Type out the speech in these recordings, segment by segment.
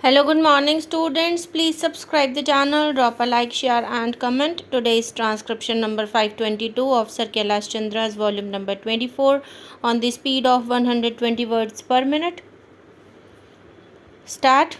Hello, good morning students. Please subscribe the channel, drop a like, share and comment. Today's transcription number 522 of Sir Kailash Chandra's volume number 24 on the speed of 120 words per minute. Start.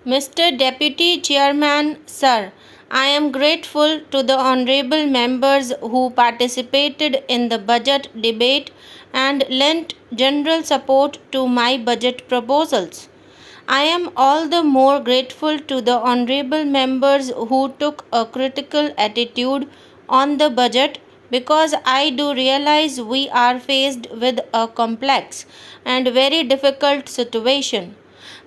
Mr. Deputy Chairman, Sir, I am grateful to the honorable members who participated in the budget debate and lent general support to my budget proposals. I am all the more grateful to the honorable members who took a critical attitude on the budget because I do realize we are faced with a complex and very difficult situation.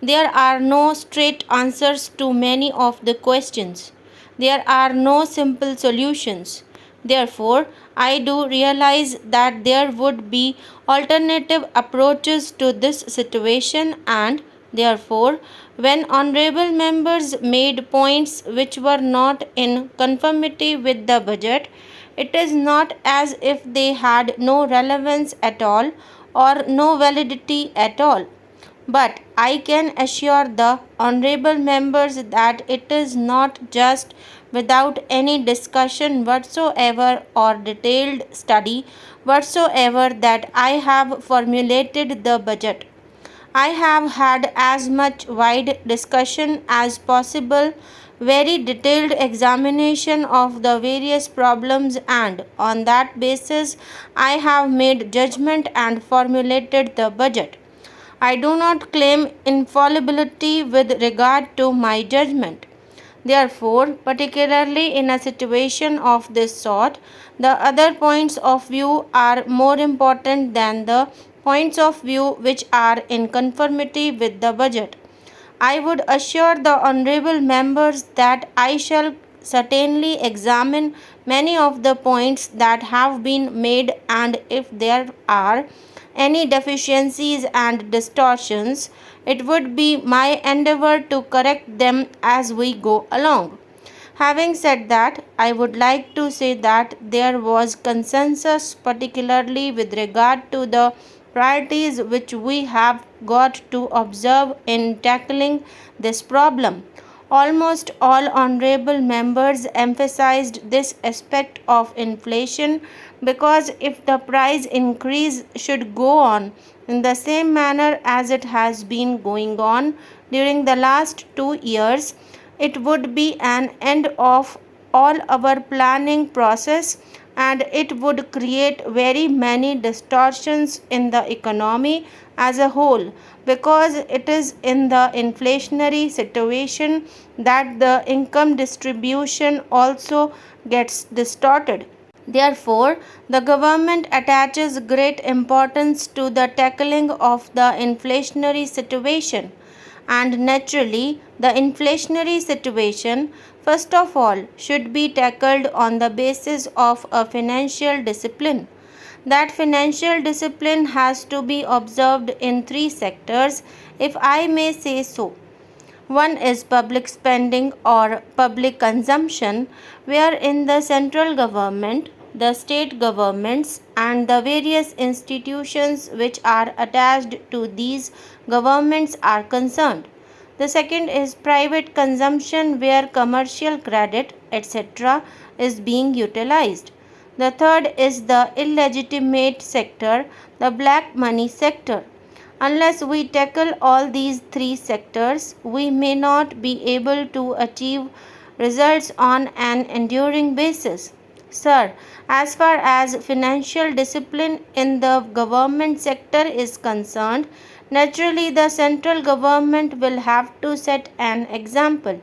There are no straight answers to many of the questions. There are no simple solutions. Therefore, I do realize that there would be alternative approaches to this situation and therefore, when honorable members made points which were not in conformity with the budget, it is not as if they had no relevance at all or no validity at all. But I can assure the honorable members that it is not just without any discussion whatsoever or detailed study whatsoever that I have formulated the budget. I have had as much wide discussion as possible, very detailed examination of the various problems, and on that basis I have made judgment and formulated the budget. I do not claim infallibility with regard to my judgment. Therefore, particularly in a situation of this sort, the other points of view are more important than the points of view which are in conformity with the budget. I would assure the honorable members that I shall certainly examine many of the points that have been made, and if there are any deficiencies and distortions, it would be my endeavor to correct them as we go along. Having said that, I would like to say that there was consensus, particularly with regard to the priorities which we have got to observe in tackling this problem. Almost all honorable members emphasized this aspect of inflation because if the price increase should go on in the same manner as it has been going on during the last 2 years, it would be an end of all our planning process and it would create very many distortions in the economy as a whole because it is in the inflationary situation that the income distribution also gets distorted. Therefore, the government attaches great importance to the tackling of the inflationary situation. And naturally, the inflationary situation, first of all, should be tackled on the basis of a financial discipline. That financial discipline has to be observed in three sectors, if I may say so. One is public spending or public consumption, wherein the central government, the state governments, and the various institutions which are attached to these governments are concerned. The second is private consumption, where commercial credit, etc., is being utilized. The third is the illegitimate sector, the black money sector. Unless we tackle all these three sectors, we may not be able to achieve results on an enduring basis. Sir, as far as financial discipline in the government sector is concerned, naturally the central government will have to set an example.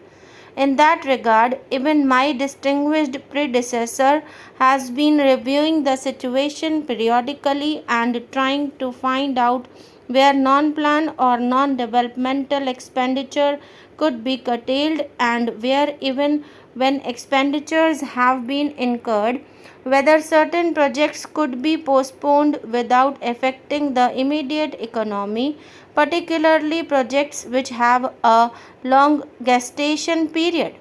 In that regard, even my distinguished predecessor has been reviewing the situation periodically and trying to find out where non-plan or non-developmental expenditure could be curtailed and where even when expenditures have been incurred, whether certain projects could be postponed without affecting the immediate economy, particularly projects which have a long gestation period.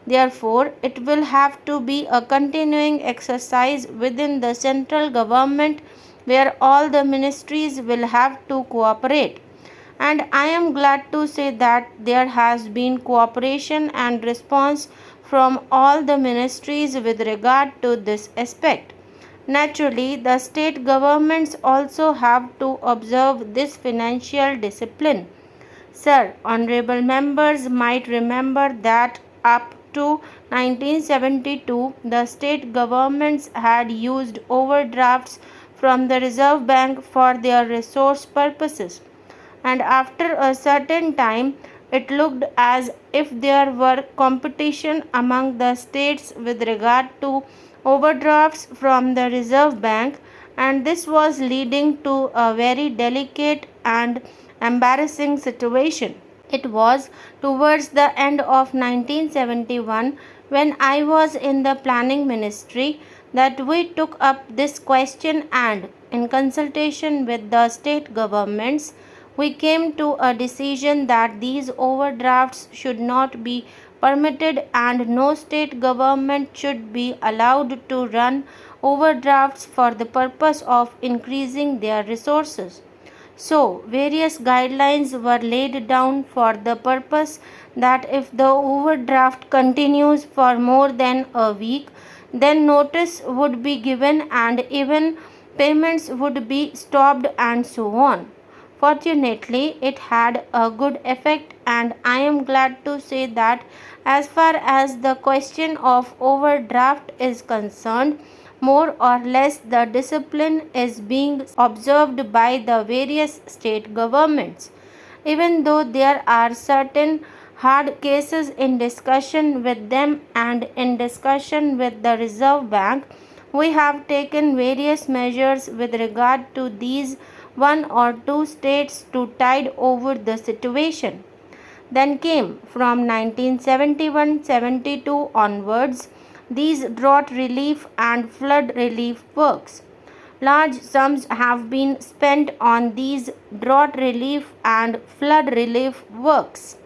Therefore, it will have to be a continuing exercise within the central government where all the ministries will have to cooperate. And I am glad to say that there has been cooperation and response from all the ministries with regard to this aspect. Naturally, the state governments also have to observe this financial discipline. Sir, honorable members might remember that up to 1972, the state governments had used overdrafts from the Reserve Bank for their resource purposes, and after a certain time it looked as if there were competition among the states with regard to overdrafts from the Reserve Bank, and this was leading to a very delicate and embarrassing situation. It was towards the end of 1971, when I was in the planning ministry, that we took up this question, and in consultation with the state governments we came to a decision that these overdrafts should not be permitted and no state government should be allowed to run overdrafts for the purpose of increasing their resources. So, various guidelines were laid down for the purpose that if the overdraft continues for more than a week, then notice would be given and even payments would be stopped and so on. Fortunately, it had a good effect, and I am glad to say that as far as the question of overdraft is concerned, more or less the discipline is being observed by the various state governments. Even though there are certain hard cases in discussion with them and in discussion with the Reserve Bank, we have taken various measures with regard to these one or two states to tide over the situation. Then came from 1971-72 onwards these drought relief and flood relief works. Large sums have been spent on these drought relief and flood relief works.